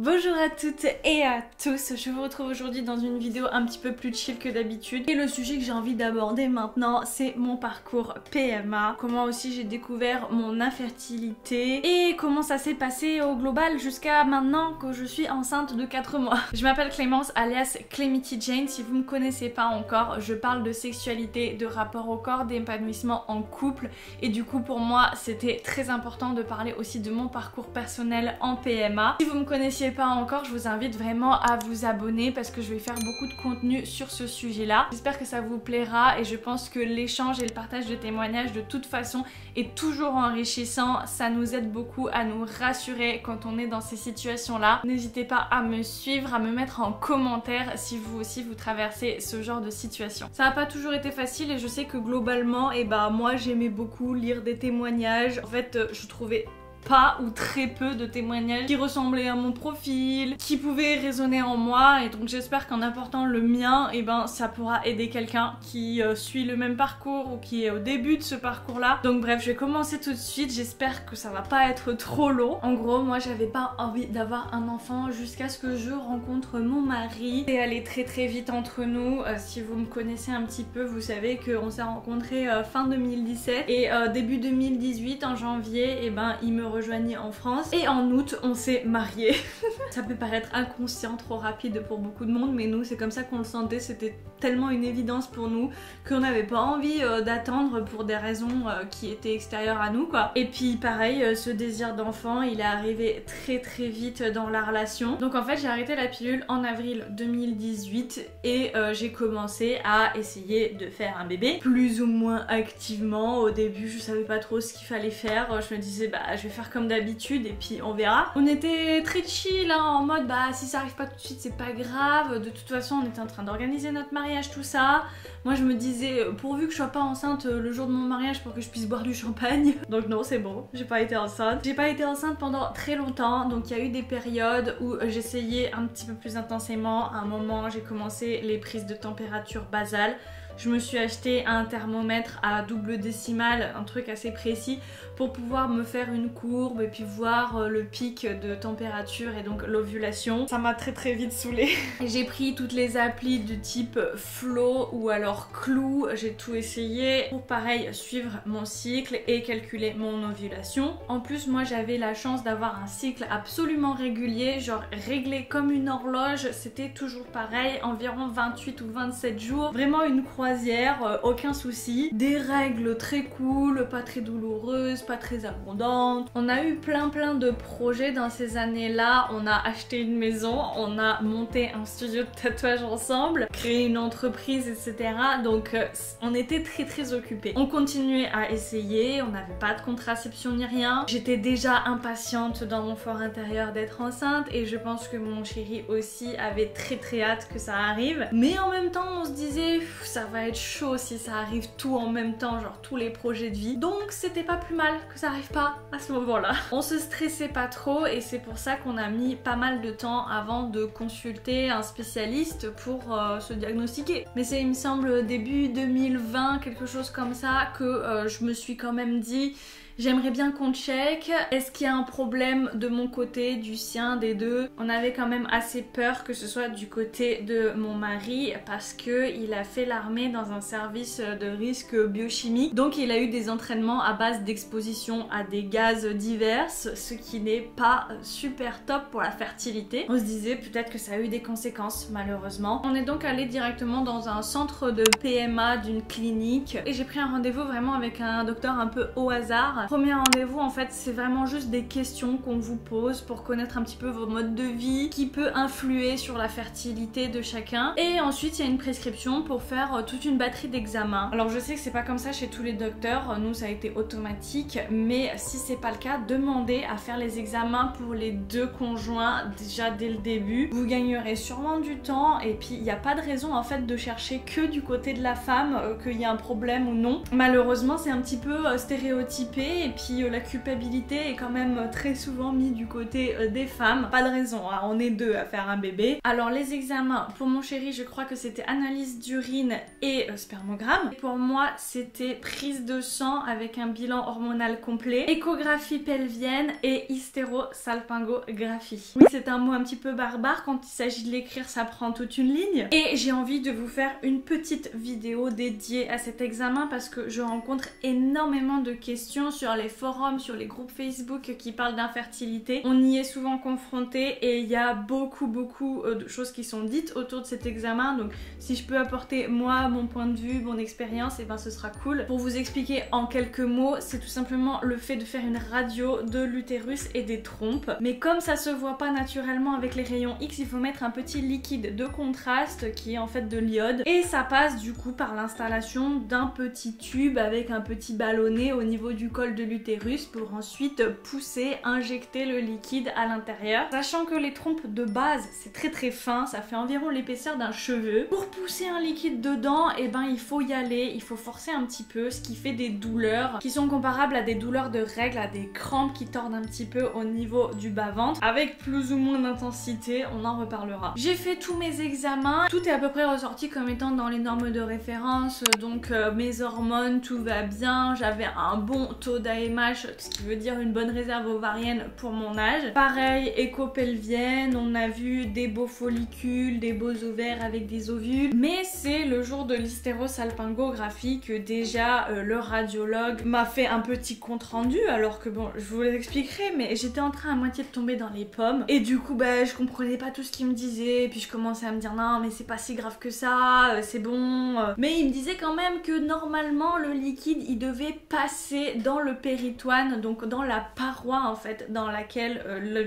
Bonjour à toutes et à tous, je vous retrouve aujourd'hui dans une vidéo un petit peu plus chill que d'habitude. Et le sujet que j'ai envie d'aborder maintenant, c'est mon parcours PMA. Comment aussi j'ai découvert mon infertilité et comment ça s'est passé au global jusqu'à maintenant que je suis enceinte de 4 mois. Je m'appelle Clémence alias Clémity Jane, si vous me connaissez pas encore, je parle de sexualité, de rapport au corps, d'épanouissement en couple. Et du coup pour moi c'était très important de parler aussi de mon parcours personnel en PMA. Si vous me connaissiez pas encore, je vous invite vraiment à vous abonner parce que je vais faire beaucoup de contenu sur ce sujet là. J'espère que ça vous plaira et je pense que l'échange et le partage de témoignages de toute façon est toujours enrichissant. Ça nous aide beaucoup à nous rassurer quand on est dans ces situations là. N'hésitez pas à me suivre, à me mettre en commentaire si vous aussi vous traversez ce genre de situation. Ça n'a pas toujours été facile et je sais que globalement moi j'aimais beaucoup lire des témoignages. En fait je trouvais pas ou très peu de témoignages qui ressemblaient à mon profil, qui pouvaient résonner en moi, et donc j'espère qu'en apportant le mien, ça pourra aider quelqu'un qui suit le même parcours ou qui est au début de ce parcours là. Donc bref, je vais commencer tout de suite, j'espère que ça va pas être trop long. En gros, moi j'avais pas envie d'avoir un enfant jusqu'à ce que je rencontre mon mari. C'est allé très très vite entre nous, si vous me connaissez un petit peu, vous savez qu'on s'est rencontrés fin 2017 et début 2018 en janvier, il me rejoignit en France et en août on s'est mariés. Ça peut paraître inconscient, trop rapide pour beaucoup de monde, mais nous c'est comme ça qu'on le sentait, c'était tellement une évidence pour nous qu'on n'avait pas envie d'attendre pour des raisons qui étaient extérieures à nous quoi. Et puis pareil, ce désir d'enfant il est arrivé très très vite dans la relation. Donc en fait j'ai arrêté la pilule en avril 2018 et j'ai commencé à essayer de faire un bébé plus ou moins activement. Au début je savais pas trop ce qu'il fallait faire, je me disais je vais faire comme d'habitude et puis on verra. On était très chill hein, en mode si ça arrive pas tout de suite c'est pas grave, de toute façon on était en train d'organiser notre mariage, tout ça. Moi je me disais pourvu que je sois pas enceinte le jour de mon mariage pour que je puisse boire du champagne. Donc non, c'est bon, j'ai pas été enceinte. J'ai pas été enceinte pendant très longtemps, donc il y a eu des périodes où j'essayais un petit peu plus intensément. À un moment j'ai commencé les prises de température basale. Je me suis acheté un thermomètre à double décimale, un truc assez précis pour pouvoir me faire une courbe et puis voir le pic de température et donc l'ovulation. Ça m'a très très vite saoulée. J'ai pris toutes les applis de type Flow ou alors Clou, j'ai tout essayé pour pareil suivre mon cycle et calculer mon ovulation. En plus moi j'avais la chance d'avoir un cycle absolument régulier, genre réglé comme une horloge, c'était toujours pareil, environ 28 ou 27 jours, vraiment une croisière, aucun souci. Des règles très cool, pas très douloureuses, pas très abondantes. On a eu plein de projets dans ces années-là. On a acheté une maison, on a monté un studio de tatouage ensemble, créé une entreprise, etc. Donc on était très occupés. On continuait à essayer, on n'avait pas de contraception ni rien. J'étais déjà impatiente dans mon fort intérieur d'être enceinte et je pense que mon chéri aussi avait très hâte que ça arrive. Mais en même temps on se disait ça va être chaud si ça arrive tout en même temps, genre tous les projets de vie. Donc c'était pas plus mal que ça arrive pas à ce moment-là. On se stressait pas trop et c'est pour ça qu'on a mis pas mal de temps avant de consulter un spécialiste pour se diagnostiquer. Mais c'est il me semble début 2020, quelque chose comme ça, que je me suis quand même dit j'aimerais bien qu'on check. Est-ce qu'il y a un problème de mon côté, du sien, des deux? On avait quand même assez peur que ce soit du côté de mon mari parce que il a fait l'armée dans un service de risque biochimique. Donc il a eu des entraînements à base d'exposition à des gaz divers, ce qui n'est pas super top pour la fertilité. On se disait peut-être que ça a eu des conséquences malheureusement. On est donc allé directement dans un centre de PMA d'une clinique et j'ai pris un rendez-vous vraiment avec un docteur un peu au hasard. Premier rendez-vous en fait c'est vraiment juste des questions qu'on vous pose pour connaître un petit peu vos modes de vie qui peut influer sur la fertilité de chacun, et ensuite il y a une prescription pour faire toute une batterie d'examens. Alors je sais que c'est pas comme ça chez tous les docteurs, nous ça a été automatique, mais si c'est pas le cas, demandez à faire les examens pour les deux conjoints déjà dès le début. Vous gagnerez sûrement du temps et puis il n'y a pas de raison en fait de chercher que du côté de la femme qu'il y a un problème ou non. Malheureusement c'est un petit peu stéréotypé et puis la culpabilité est quand même très souvent mise du côté des femmes. Pas de raison, hein, on est deux à faire un bébé. Alors les examens, pour mon chéri je crois que c'était analyse d'urine et spermogramme. Et pour moi c'était prise de sang avec un bilan hormonal complet, échographie pelvienne et hystérosalpingographie. Oui, c'est un mot un petit peu barbare, quand il s'agit de l'écrire ça prend toute une ligne. Et j'ai envie de vous faire une petite vidéo dédiée à cet examen parce que je rencontre énormément de questions sur les forums, sur les groupes Facebook qui parlent d'infertilité. On y est souvent confronté et il y a beaucoup de choses qui sont dites autour de cet examen. Donc si je peux apporter moi mon point de vue, mon expérience, et ben ce sera cool. Pour vous expliquer en quelques mots, c'est tout simplement le fait de faire une radio de l'utérus et des trompes. Mais comme ça se voit pas naturellement avec les rayons X, il faut mettre un petit liquide de contraste qui est en fait de l'iode. Et ça passe du coup par l'installation d'un petit tube avec un petit ballonnet au niveau du col de l'utérus pour ensuite pousser, injecter le liquide à l'intérieur. Sachant que les trompes de base c'est très fin, ça fait environ l'épaisseur d'un cheveu. Pour pousser un liquide dedans, et ben il faut y aller, il faut forcer un petit peu, ce qui fait des douleurs qui sont comparables à des douleurs de règles, à des crampes qui tordent un petit peu au niveau du bas-ventre, avec plus ou moins d'intensité, on en reparlera. J'ai fait tous mes examens, tout est à peu près ressorti comme étant dans les normes de référence, donc mes hormones, tout va bien, j'avais un bon taux d'AMH, ce qui veut dire une bonne réserve ovarienne pour mon âge. Pareil, écho pelvienne, on a vu des beaux follicules, des beaux ovaires avec des ovules, mais c'est le jour de l'hystérosalpingographie que déjà le radiologue m'a fait un petit compte rendu, alors que bon, je vous l'expliquerai, mais j'étais en train à moitié de tomber dans les pommes, et du coup bah je comprenais pas tout ce qu'il me disait, et puis je commençais à me dire non mais c'est pas si grave que ça, c'est bon, mais il me disait quand même que normalement le liquide il devait passer dans le péritoine, donc dans la paroi en fait dans laquelle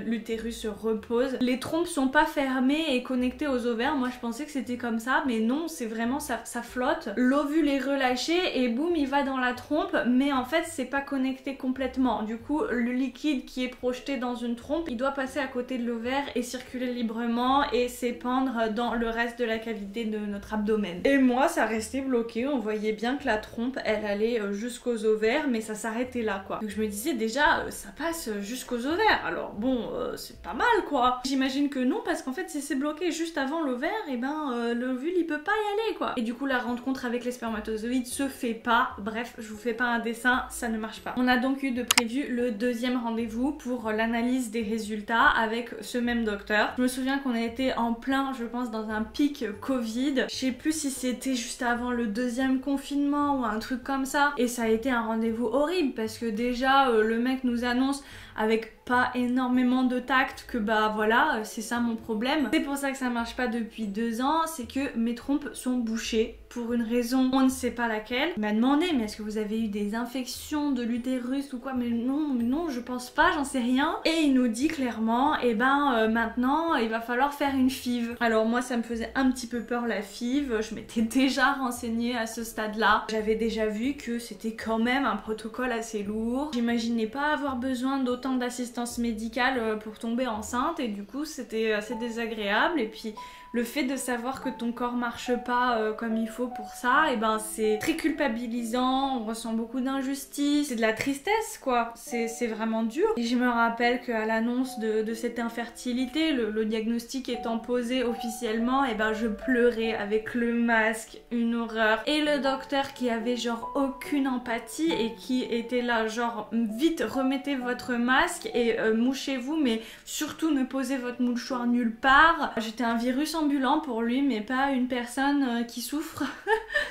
l'utérus se repose. Les trompes sont pas fermées et connectées aux ovaires, moi je pensais que c'était comme ça, mais non, c'est vraiment ça flotte, l'ovule est relâché et boum il va dans la trompe, mais en fait c'est pas connecté complètement. Du coup le liquide qui est projeté dans une trompe il doit passer à côté de l'ovaire et circuler librement et s'épandre dans le reste de la cavité de notre abdomen. Et moi ça restait bloqué, on voyait bien que la trompe elle allait jusqu'aux ovaires mais ça s'arrêtait là quoi. Donc je me disais déjà ça passe jusqu'aux ovaires, alors bon c'est pas mal quoi. J'imagine que non parce qu'en fait si c'est bloqué juste avant l'ovaire, et ben l'ovule il peut pas y aller quoi. Et du coup la rencontre avec les spermatozoïdes se fait pas, bref je vous fais pas un dessin, ça ne marche pas. On a donc eu de prévu le deuxième rendez-vous pour l'analyse des résultats avec ce même docteur. Je me souviens qu'on a été en plein, je pense, dans un pic Covid. Je sais plus si c'était juste avant le deuxième confinement ou un truc comme ça. Et ça a été un rendez-vous horrible parce que déjà le mec nous annonce avec pas énormément de tact que bah voilà c'est ça mon problème. C'est pour ça que ça marche pas depuis 2 ans, c'est que mes trompes sont bouchées pour une raison on ne sait pas laquelle. Il m'a demandé mais est-ce que vous avez eu des infections de l'utérus ou quoi, mais non je pense pas, j'en sais rien. Et il nous dit clairement et ben maintenant il va falloir faire une FIV. Alors moi ça me faisait un petit peu peur la FIV, je m'étais déjà renseignée à ce stade là, j'avais déjà vu que c'était quand même un protocole assez lourd, j'imaginais pas avoir besoin d'autant d'assistance médicale pour tomber enceinte et du coup c'était assez désagréable. Et puis le fait de savoir que ton corps marche pas comme il faut pour ça, et ben c'est très culpabilisant, on ressent beaucoup d'injustice, c'est de la tristesse quoi, c'est vraiment dur. Et je me rappelle qu'à l'annonce de cette infertilité, le diagnostic étant posé officiellement, et ben je pleurais avec le masque, une horreur. Et le docteur qui avait genre aucune empathie et qui était là genre vite remettez votre masque et mouchez-vous, mais surtout ne posez votre mouchoir nulle part. J'étais un virus ambulant pour lui mais pas une personne qui souffre.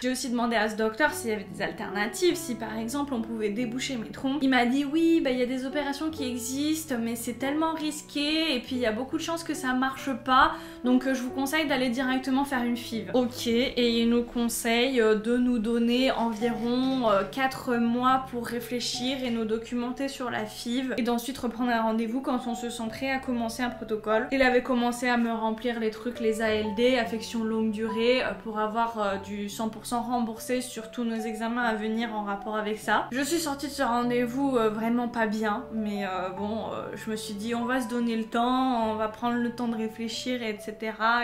J'ai aussi demandé à ce docteur s'il y avait des alternatives, si par exemple on pouvait déboucher mes trompes. Il m'a dit oui bah il y a des opérations qui existent mais c'est tellement risqué et puis il y a beaucoup de chances que ça marche pas, donc je vous conseille d'aller directement faire une FIV. Ok, et il nous conseille de nous donner environ 4 mois pour réfléchir et nous documenter sur la FIV et d'ensuite reprendre un rendez-vous quand on se sent prêt à commencer un protocole. Il avait commencé à me remplir les trucs, les ALD, affection longue durée, pour avoir du 100% remboursé sur tous nos examens à venir en rapport avec ça. Je suis sortie de ce rendez-vous vraiment pas bien, mais bon, je me suis dit on va se donner le temps, on va prendre le temps de réfléchir, etc.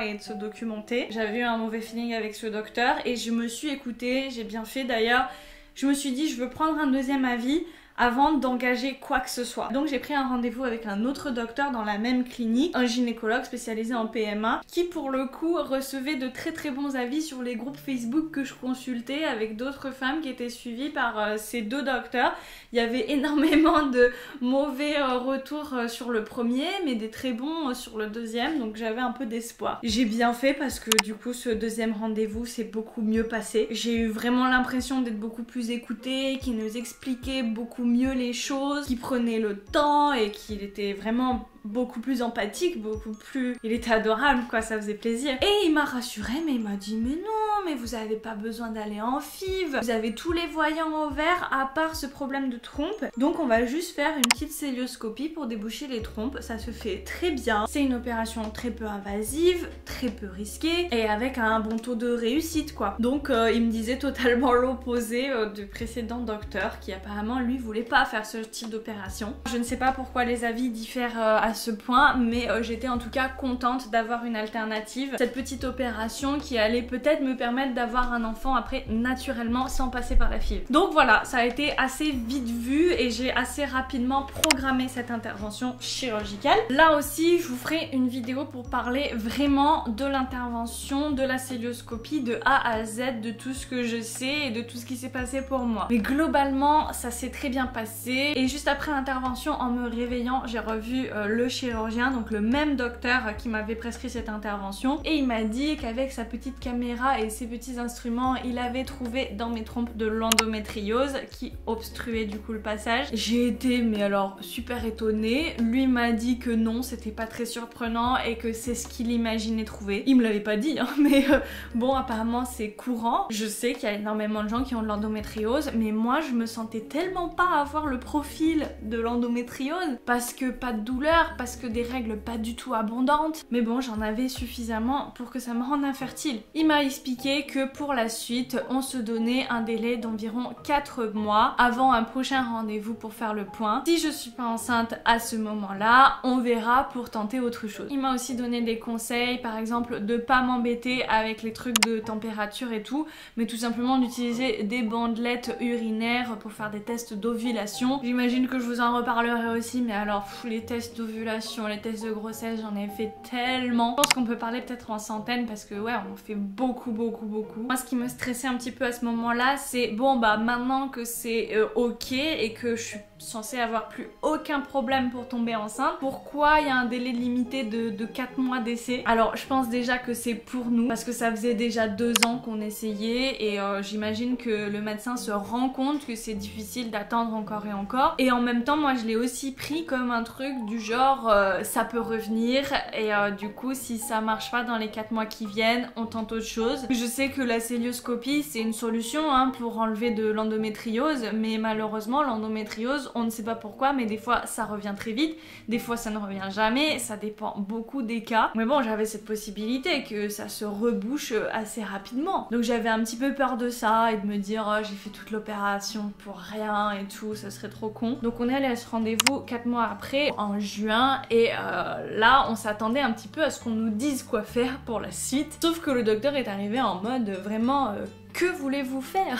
et de se documenter. J'avais eu un mauvais feeling avec ce docteur et je me suis écoutée, j'ai bien fait d'ailleurs. Je me suis dit je veux prendre un deuxième avis avant d'engager quoi que ce soit. Donc j'ai pris un rendez-vous avec un autre docteur dans la même clinique, un gynécologue spécialisé en PMA, qui pour le coup recevait de très très bons avis sur les groupes Facebook que je consultais avec d'autres femmes qui étaient suivies par ces deux docteurs. Il y avait énormément de mauvais retours sur le premier, mais des très bons sur le deuxième, donc j'avais un peu d'espoir. J'ai bien fait parce que du coup ce deuxième rendez-vous s'est beaucoup mieux passé. J'ai eu vraiment l'impression d'être beaucoup plus écoutée, qu'il nous expliquait beaucoup mieux les choses, qu'il prenait le temps et qu'il était vraiment beaucoup plus empathique, beaucoup plus... Il était adorable quoi, ça faisait plaisir. Et il m'a rassurée, mais il m'a dit mais non, mais vous avez pas besoin d'aller en FIV, vous avez tous les voyants au vert à part ce problème de trompe, donc on va juste faire une petite célioscopie pour déboucher les trompes, ça se fait très bien. C'est une opération très peu invasive, très peu risquée et avec un bon taux de réussite quoi. Donc il me disait totalement l'opposé du précédent docteur qui apparemment lui voulait pas faire ce type d'opération. Je ne sais pas pourquoi les avis diffèrent à ce point, mais j'étais en tout cas contente d'avoir une alternative, cette petite opération qui allait peut-être me permettre d'avoir un enfant après naturellement sans passer par la FIV. Donc voilà, ça a été assez vite vu et j'ai assez rapidement programmé cette intervention chirurgicale. Là aussi je vous ferai une vidéo pour parler vraiment de l'intervention, de la célioscopie de A à Z, de tout ce que je sais et de tout ce qui s'est passé pour moi. Mais globalement ça s'est très bien passé et juste après l'intervention, en me réveillant, j'ai revu le chirurgien, donc le même docteur qui m'avait prescrit cette intervention, et il m'a dit qu'avec sa petite caméra et ses petits instruments, il avait trouvé dans mes trompes de l'endométriose qui obstruait du coup le passage. J'ai été mais alors super étonnée. Lui m'a dit que non, c'était pas très surprenant et que c'est ce qu'il imaginait trouver. Il me l'avait pas dit hein, mais bon apparemment c'est courant. Je sais qu'il y a énormément de gens qui ont de l'endométriose, mais moi je me sentais tellement pas avoir le profil de l'endométriose parce que pas de douleur, parce que des règles pas du tout abondantes, mais bon j'en avais suffisamment pour que ça me rende infertile. Il m'a expliqué que pour la suite on se donnait un délai d'environ 4 mois avant un prochain rendez-vous pour faire le point. Si je suis pas enceinte à ce moment-là, on verra pour tenter autre chose. Il m'a aussi donné des conseils, par exemple de pas m'embêter avec les trucs de température et tout, mais tout simplement d'utiliser des bandelettes urinaires pour faire des tests d'ovulation. J'imagine que je vous en reparlerai aussi, mais alors les tests d'ovulation, les tests de grossesse, j'en ai fait tellement. Je pense qu'on peut parler peut-être en centaines parce que ouais, on en fait beaucoup. Moi ce qui me stressait un petit peu à ce moment-là, c'est bon bah maintenant que c'est ok et que je suis censée avoir plus aucun problème pour tomber enceinte, pourquoi il y a un délai limité de 4 mois d'essai? Alors je pense déjà que c'est pour nous parce que ça faisait déjà 2 ans qu'on essayait et j'imagine que le médecin se rend compte que c'est difficile d'attendre encore et encore, et en même temps moi je l'ai aussi pris comme un truc du genre ça peut revenir et du coup si ça marche pas dans les 4 mois qui viennent, on tente autre chose. Je sais que la célioscopie c'est une solution hein, pour enlever de l'endométriose, mais malheureusement l'endométriose on ne sait pas pourquoi, mais des fois ça revient très vite, des fois ça ne revient jamais, ça dépend beaucoup des cas. Mais bon j'avais cette possibilité que ça se rebouche assez rapidement, donc j'avais un petit peu peur de ça et de me dire oh, j'ai fait toute l'opération pour rien et tout, ça serait trop con. Donc on est allé à ce rendez-vous 4 mois après, en juin, et là on s'attendait un petit peu à ce qu'on nous dise quoi faire pour la suite, sauf que le docteur est arrivé en mode vraiment que voulez-vous faire?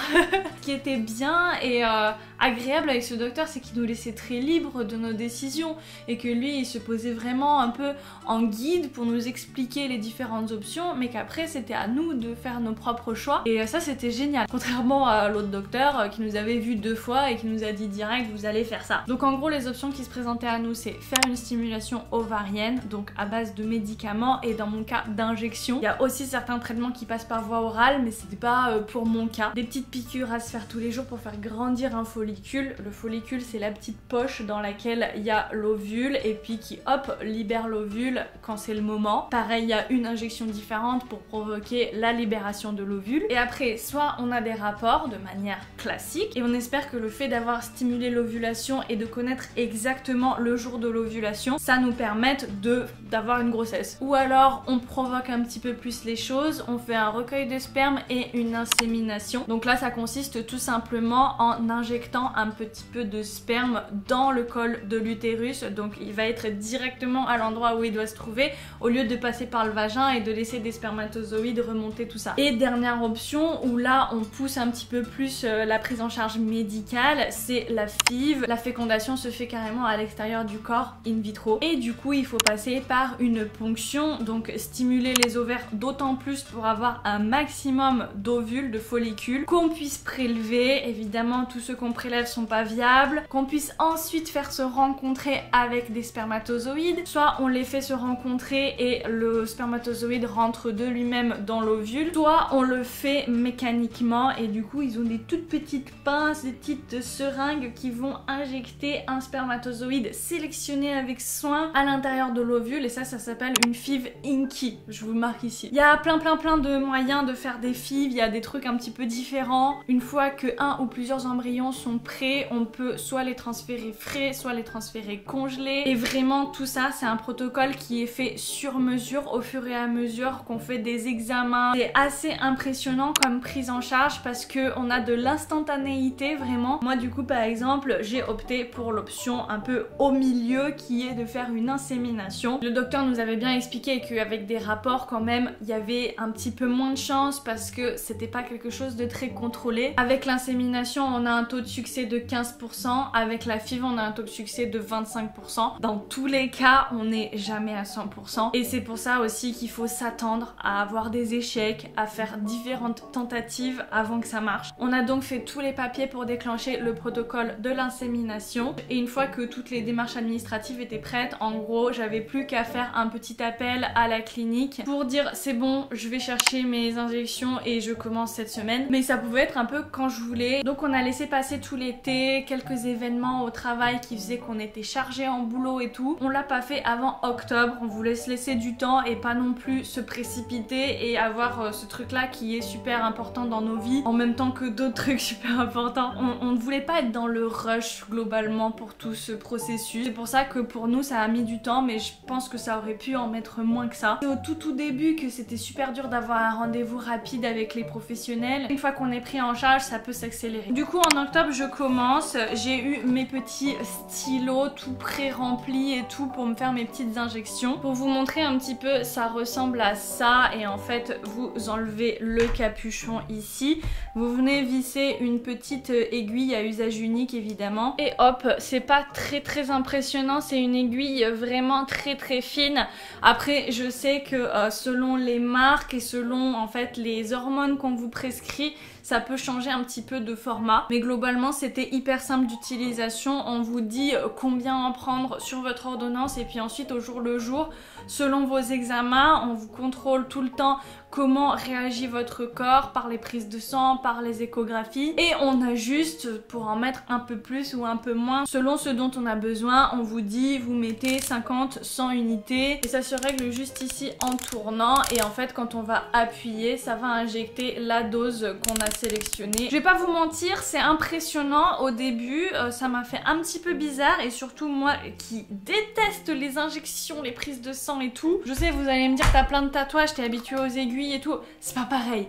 Ce qui était bien et agréable avec ce docteur, c'est qu'il nous laissait très libres de nos décisions et que lui il se posait vraiment un peu en guide pour nous expliquer les différentes options, mais qu'après c'était à nous de faire nos propres choix, et ça c'était génial, contrairement à l'autre docteur qui nous avait vu 2 fois et qui nous a dit direct vous allez faire ça. Donc en gros les options qui se présentaient à nous, c'est faire une stimulation ovarienne, donc à base de médicaments et dans mon cas d'injections. Il y a aussi certains traitements qui passent par voie orale, mais c'était pas pour mon cas. Des petites piqûres à se faire tous les jours pour faire grandir un follicule. Le follicule c'est la petite poche dans laquelle il y a l'ovule et puis qui hop libère l'ovule quand c'est le moment. Pareil, il y a une injection différente pour provoquer la libération de l'ovule, et après soit on a des rapports de manière classique et on espère que le fait d'avoir stimulé l'ovulation et de connaître exactement le jour de l'ovulation, ça nous permette d'avoir une grossesse. Ou alors on provoque un petit peu plus les choses, on fait un recueil de sperme et une insémination. Donc là ça consiste tout simplement en injectant injectant un petit peu de sperme dans le col de l'utérus, donc il va être directement à l'endroit où il doit se trouver au lieu de passer par le vagin et de laisser des spermatozoïdes remonter tout ça. Et dernière option où là on pousse un petit peu plus la prise en charge médicale, c'est la FIV. La fécondation se fait carrément à l'extérieur du corps in vitro et du coup il faut passer par une ponction, donc stimuler les ovaires d'autant plus pour avoir un maximum d'ovules, de follicules qu'on puisse prélever. Évidemment tous ceux qu'on prélève sont pas viables, qu'on puisse ensuite faire se rencontrer avec des spermatozoïdes, soit on les fait se rencontrer et le spermatozoïde rentre de lui-même dans l'ovule, soit on le fait mécaniquement et du coup ils ont des toutes petites pinces, des petites seringues qui vont injecter un spermatozoïde sélectionné avec soin à l'intérieur de l'ovule et ça s'appelle une FIV INKI, je vous le marque ici. Il y a plein de moyens de faire des FIV, il y a des trucs un petit peu différents. Une fois que un ou plusieurs embryons sont prêts, on peut soit les transférer frais, soit les transférer congelés et vraiment tout ça c'est un protocole qui est fait sur mesure au fur et à mesure qu'on fait des examens. C'est assez impressionnant comme prise en charge parce que on a de l'instantanéité vraiment. Moi du coup par exemple j'ai opté pour l'option un peu au milieu qui est de faire une insémination. Le docteur nous avait bien expliqué qu'avec des rapports quand même il y avait un petit peu moins de chance parce que c'était pas quelque chose de très contrôlé. Avec l'insémination on a un taux de succès de 15%, avec la FIV on a un taux de succès de 25%. Dans tous les cas on n'est jamais à 100% et c'est pour ça aussi qu'il faut s'attendre à avoir des échecs, à faire différentes tentatives avant que ça marche. On a donc fait tous les papiers pour déclencher le protocole de l'insémination et une fois que toutes les démarches administratives étaient prêtes, en gros j'avais plus qu'à faire un petit appel à la clinique pour dire c'est bon, je vais chercher mes injections et je commence cette semaine. Mais ça pouvait être un peu quand je voulais. Donc on a laissé passer tout l'été, quelques événements au travail qui faisaient qu'on était chargé en boulot et tout. On l'a pas fait avant octobre, on voulait se laisser du temps et pas non plus se précipiter et avoir ce truc là qui est super important dans nos vies en même temps que d'autres trucs super importants. On ne voulait pas être dans le rush globalement pour tout ce processus. C'est pour ça que pour nous ça a mis du temps mais je pense que ça aurait pu en mettre moins que ça. C'est au tout début que c'était super dur d'avoir un rendez-vous rapide avec les professionnels. Une fois qu'on est pris en charge ça peut s'accélérer. Du coup en octobre je commence, j'ai eu mes petits stylos tout pré-remplis et tout pour me faire mes petites injections. Pour vous montrer un petit peu ça ressemble à ça et en fait vous enlevez le capuchon ici, vous venez visser une petite aiguille à usage unique évidemment et hop, c'est pas très impressionnant, c'est une aiguille vraiment très fine. Après je sais que selon les marques et selon en fait les hormones qu'on vous prescrit ça peut changer un petit peu de format mais globalement c'était hyper simple d'utilisation. On vous dit combien en prendre sur votre ordonnance et puis ensuite au jour le jour selon vos examens on vous contrôle tout le temps comment réagit votre corps par les prises de sang, par les échographies et on ajuste pour en mettre un peu plus ou un peu moins selon ce dont on a besoin. On vous dit vous mettez 50, 100 unités et ça se règle juste ici en tournant et en fait quand on va appuyer ça va injecter la dose qu'on a sélectionnée. Je vais pas vous mentir, c'est impressionnant au début, ça m'a fait un petit peu bizarre et surtout moi qui déteste les injections, les prises de sang et tout. Je sais vous allez me dire t'as plein de tatouages, t'es habitué aux aiguilles et tout, c'est pas pareil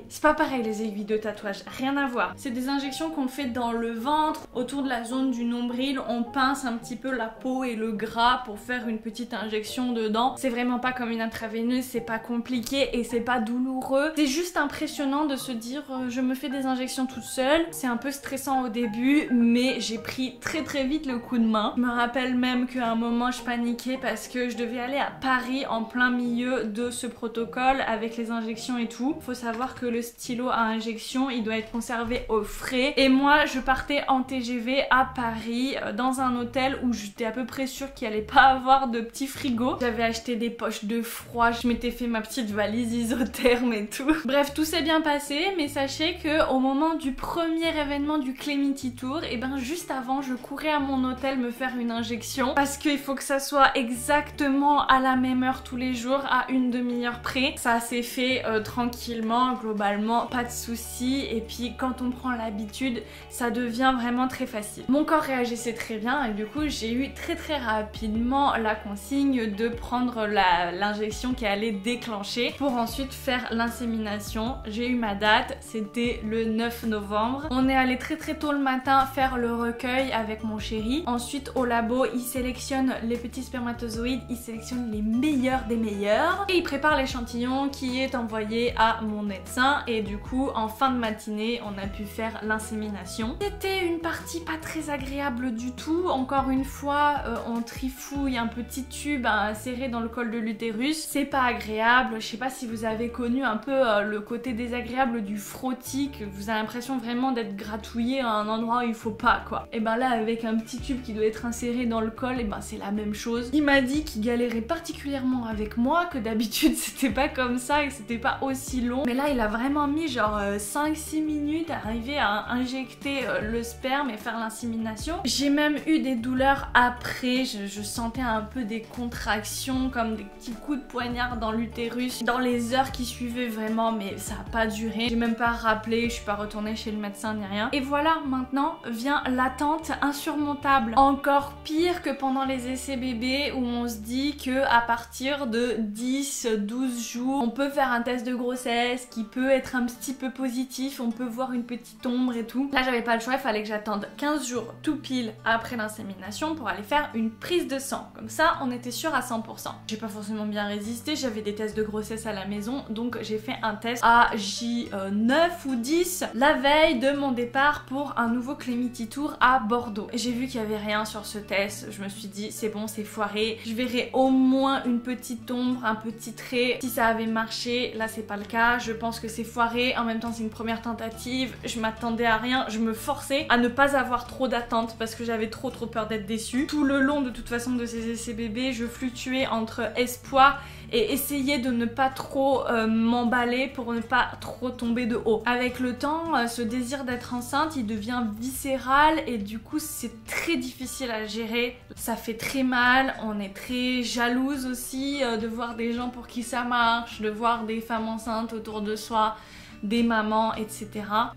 les aiguilles de tatouage, rien à voir. C'est des injections qu'on fait dans le ventre, autour de la zone du nombril, on pince un petit peu la peau et le gras pour faire une petite injection dedans. C'est vraiment pas comme une intraveineuse, c'est pas compliqué et c'est pas douloureux. C'est juste impressionnant de se dire je me fais des injections toute seule. C'est un peu stressant au début mais j'ai pris très vite le coup de main. Je me rappelle même qu'à un moment je paniquais parce que je devais aller à Paris en plein milieu de ce protocole avec les injections et tout. Faut savoir que le stylo à injection il doit être conservé au frais et moi je partais en TGV à Paris dans un hôtel où j'étais à peu près sûre qu'il allait pas avoir de petit frigo. J'avais acheté des poches de froid, je m'étais fait ma petite valise isotherme et tout. Bref tout s'est bien passé mais sachez que au moment du premier événement du Clemity Tour et ben juste avant je courais à mon hôtel me faire une injection parce qu'il faut que ça soit exactement à la même heure tous les jours à une demi-heure près. Ça s'est fait tranquillement, globalement, pas de soucis et puis quand on prend l'habitude ça devient vraiment très facile. Mon corps réagissait très bien et du coup j'ai eu très rapidement la consigne de prendre l'injection qui allait déclencher pour ensuite faire l'insémination. J'ai eu ma date, c'était le 9 novembre. On est allé très tôt le matin matin faire le recueil avec mon chéri. Ensuite au labo il sélectionne les petits spermatozoïdes, il sélectionne les meilleurs des meilleurs et il prépare l'échantillon qui est envoyé à mon médecin et du coup en fin de matinée on a pu faire l'insémination. C'était une partie pas très agréable du tout. Encore une fois on trifouille un petit tube inséré dans le col de l'utérus. C'est pas agréable. Je sais pas si vous avez connu un peu le côté désagréable du frottis, que vous avez l'impression vraiment d'être gratouillé à un endroit où il faut pas quoi. Et ben là avec un petit tube qui doit être inséré dans le col, et ben c'est la même chose. Il m'a dit qu'il galérait particulièrement avec moi, que d'habitude c'était pas comme ça et que c'était pas aussi long. Mais là il a vraiment mis genre 5-6 minutes à arriver à injecter le sperme et faire l'insémination. J'ai même eu des douleurs après, je sentais un peu des contractions comme des petits coups de poignard dans l'utérus dans les heures qui suivaient vraiment, mais ça a pas duré. J'ai même pas rappelé, je suis pas retournée chez le médecin ni rien. Et voilà, maintenant vient l'attente insurmontable. Encore pire que pendant les essais bébés où on se dit que à partir de 10-12 jours, on peut faire un test de grossesse qui peut être un petit peu positif, on peut voir une petite ombre et tout. Là j'avais pas le choix, il fallait que j'attende 15 jours tout pile après l'insémination pour aller faire une prise de sang. Comme ça on était sûr à 100%. J'ai pas forcément bien résisté, j'avais des tests de grossesse à la maison, donc j'ai fait un test à J9 ou 10 la veille de mon départ pour un nouveau Clemity Tour à Bordeaux. J'ai vu qu'il y avait rien sur ce test, je me suis dit c'est bon, c'est foiré, je verrai au moins une petite ombre, un petit trait si ça avait marché. Là c'est pas le cas, je pense que c'est foiré, en même temps c'est une première tentative, je m'attendais à rien, je me forçais à ne pas avoir trop d'attentes parce que j'avais trop peur d'être déçue. Tout le long de toute façon de ces essais bébés, je fluctuais entre espoir et essayer de ne pas trop m'emballer pour ne pas trop tomber de haut. Avec le temps, ce désir d'être enceinte, il devient viscéral et du coup c'est très difficile à gérer. Ça fait très mal, on est très jalouse aussi de voir des gens pour qui ça marche, de voir des femmes enceintes autour de soi, des mamans, etc.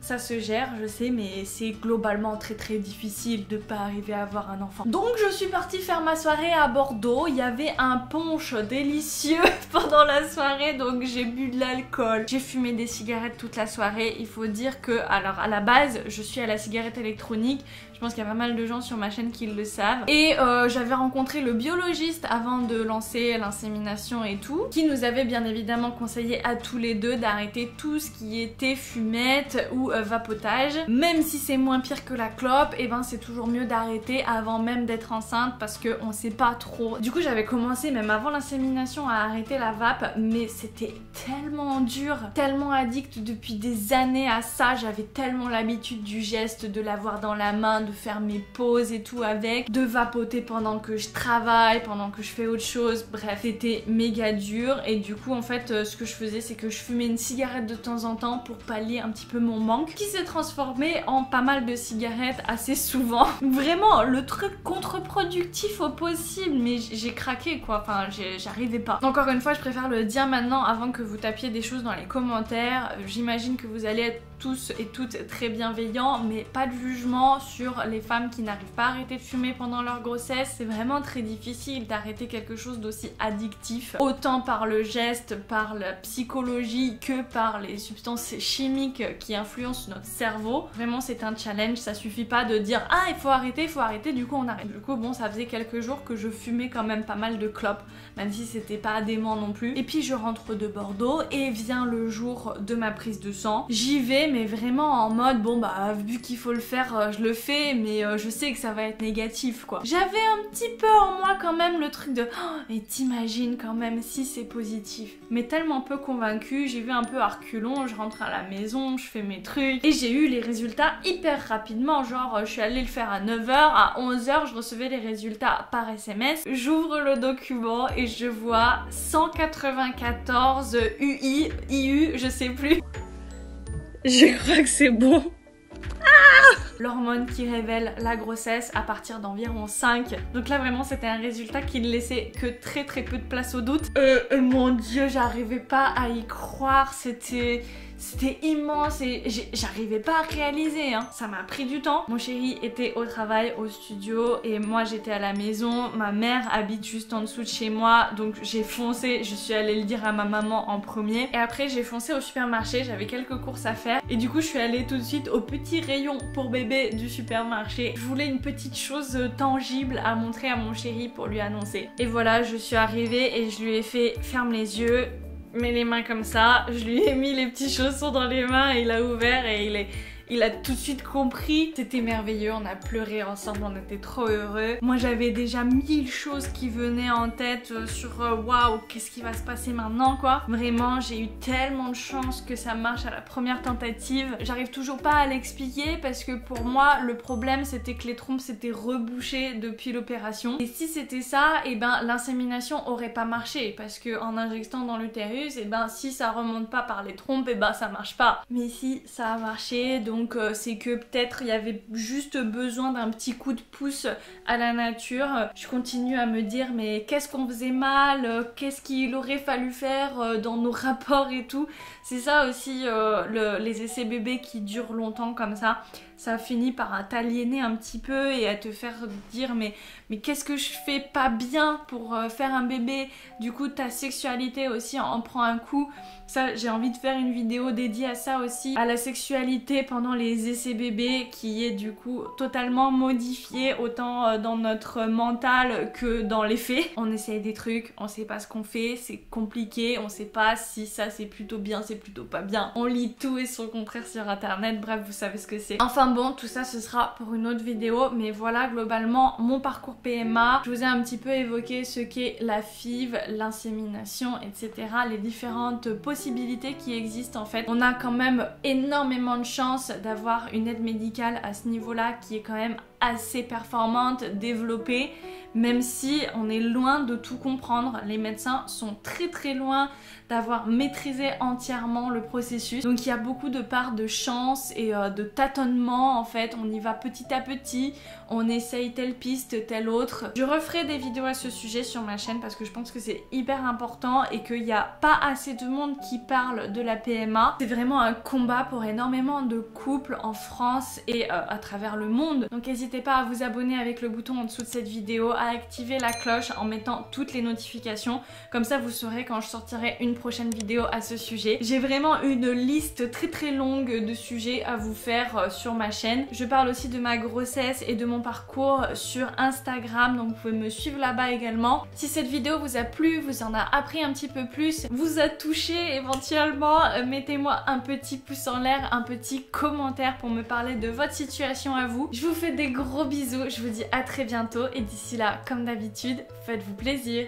Ça se gère, je sais, mais c'est globalement très difficile de pas arriver à avoir un enfant. Donc je suis partie faire ma soirée à Bordeaux. Il y avait un punch délicieux pendant la soirée, donc j'ai bu de l'alcool. J'ai fumé des cigarettes toute la soirée. Il faut dire que, alors à la base, je suis à la cigarette électronique. Je pense qu'il y a pas mal de gens sur ma chaîne qui le savent. Et j'avais rencontré le biologiste avant de lancer l'insémination et tout, qui nous avait bien évidemment conseillé à tous les deux d'arrêter tout ce qui était fumette ou vapotage. Même si c'est moins pire que la clope, et ben c'est toujours mieux d'arrêter avant même d'être enceinte parce qu'on sait pas trop. Du coup j'avais commencé même avant l'insémination à arrêter la vape, mais c'était tellement dur, tellement addict depuis des années à ça. J'avais tellement l'habitude du geste, de l'avoir dans la main, de faire mes pauses et tout avec, de vapoter pendant que je travaille, pendant que je fais autre chose, bref c'était méga dur. Et du coup en fait ce que je faisais c'est que je fumais une cigarette de temps en temps pour pallier un petit peu mon manque, qui s'est transformé en pas mal de cigarettes assez souvent. Vraiment le truc contre-productif au possible, mais j'ai craqué quoi, enfin j'arrivais pas. Encore une fois je préfère le dire maintenant avant que vous tapiez des choses dans les commentaires. J'imagine que vous allez être tous et toutes très bienveillants, mais pas de jugement sur les femmes qui n'arrivent pas à arrêter de fumer pendant leur grossesse. C'est vraiment très difficile d'arrêter quelque chose d'aussi addictif, autant par le geste, par la psychologie que par les substances chimiques qui influencent notre cerveau. Vraiment c'est un challenge, ça suffit pas de dire ah il faut arrêter, du coup on arrête. Du coup bon ça faisait quelques jours que je fumais quand même pas mal de clopes, même si c'était pas dément non plus. Et puis je rentre de Bordeaux et vient le jour de ma prise de sang. J'y vais mais vraiment en mode bon bah vu qu'il faut le faire je le fais, mais je sais que ça va être négatif quoi. J'avais un petit peu en moi quand même le truc de oh, mais t'imagines quand même si c'est positif, mais tellement peu convaincue. J'y vais un peu à reculons, je rentre à la maison, je fais mes trucs et j'ai eu les résultats hyper rapidement, genre je suis allée le faire à 9h, à 11h je recevais les résultats par SMS. J'ouvre le document et je vois 194 UI, IU, je sais plus. Je crois que c'est bon. L'hormone qui révèle la grossesse à partir d'environ 5. Donc là vraiment c'était un résultat qui ne laissait que très peu de place au doute. Mon dieu, j'arrivais pas à y croire, c'était c'était immense et j'arrivais pas à réaliser, hein. Ça m'a pris du temps. Mon chéri était au travail, au studio et moi j'étais à la maison. Ma mère habite juste en dessous de chez moi, donc j'ai foncé, je suis allée le dire à ma maman en premier et après j'ai foncé au supermarché, j'avais quelques courses à faire et du coup je suis allée tout de suite au petit rayon pour bébé du supermarché. Je voulais une petite chose tangible à montrer à mon chéri pour lui annoncer. Et voilà, je suis arrivée et je lui ai fait ferme les yeux, mets les mains comme ça, je lui ai mis les petits chaussons dans les mains et il a ouvert et il a tout de suite compris. C'était merveilleux, on a pleuré ensemble, on était trop heureux. Moi j'avais déjà 1000 choses qui venaient en tête sur waouh, qu'est-ce qui va se passer maintenant quoi. Vraiment j'ai eu tellement de chance que ça marche à la première tentative. J'arrive toujours pas à l'expliquer parce que pour moi le problème c'était que les trompes s'étaient rebouchées depuis l'opération. Et si c'était ça, et ben l'insémination aurait pas marché parce que en injectant dans l'utérus, et ben si ça remonte pas par les trompes, et ben ça marche pas. Mais si ça a marché, donc c'est que peut-être il y avait juste besoin d'un petit coup de pouce à la nature. Je continue à me dire mais qu'est-ce qu'on faisait mal, qu'est-ce qu'il aurait fallu faire dans nos rapports et tout. C'est ça aussi les essais bébés qui durent longtemps comme ça finit par t'aliéner un petit peu et à te faire dire mais qu'est-ce que je fais pas bien pour faire un bébé. Du coup ta sexualité aussi en prend un coup. Ça j'ai envie de faire une vidéo dédiée à ça aussi, à la sexualité pendant les essais bébés qui est du coup totalement modifiée autant dans notre mental que dans les faits. On essaye des trucs, on sait pas ce qu'on fait, c'est compliqué, on sait pas si ça c'est plutôt bien, c'est plutôt pas bien. On lit tout et son contraire sur internet, bref vous savez ce que c'est. Enfin bon, tout ça ce sera pour une autre vidéo, mais voilà globalement mon parcours PMA. Je vous ai un petit peu évoqué ce qu'est la FIV, l'insémination, etc. Les différentes possibilités qui existent en fait. On a quand même énormément de chance d'avoir une aide médicale à ce niveau-là qui est quand même assez performante, développée, même si on est loin de tout comprendre. Les médecins sont très loin d'avoir maîtrisé entièrement le processus. Donc il y a beaucoup de part de chance et de tâtonnement en fait. On y va petit à petit, on essaye telle piste, telle autre. Je referai des vidéos à ce sujet sur ma chaîne parce que je pense que c'est hyper important et qu'il n'y a pas assez de monde qui parle de la PMA. C'est vraiment un combat pour énormément de couples en France et à travers le monde. Donc n'hésitez pas à vous abonner avec le bouton en dessous de cette vidéo, à activer la cloche en mettant toutes les notifications. Comme ça vous saurez quand je sortirai une prochaine vidéo à ce sujet. J'ai vraiment une liste très longue de sujets à vous faire sur ma chaîne. Je parle aussi de ma grossesse et de mon parcours sur Instagram, donc vous pouvez me suivre là-bas également. Si cette vidéo vous a plu, vous en a appris un petit peu plus, vous a touché éventuellement, mettez-moi un petit pouce en l'air, un petit commentaire pour me parler de votre situation à vous. Je vous fais des gros bisous, je vous dis à très bientôt et d'ici là, comme d'habitude, faites-vous plaisir.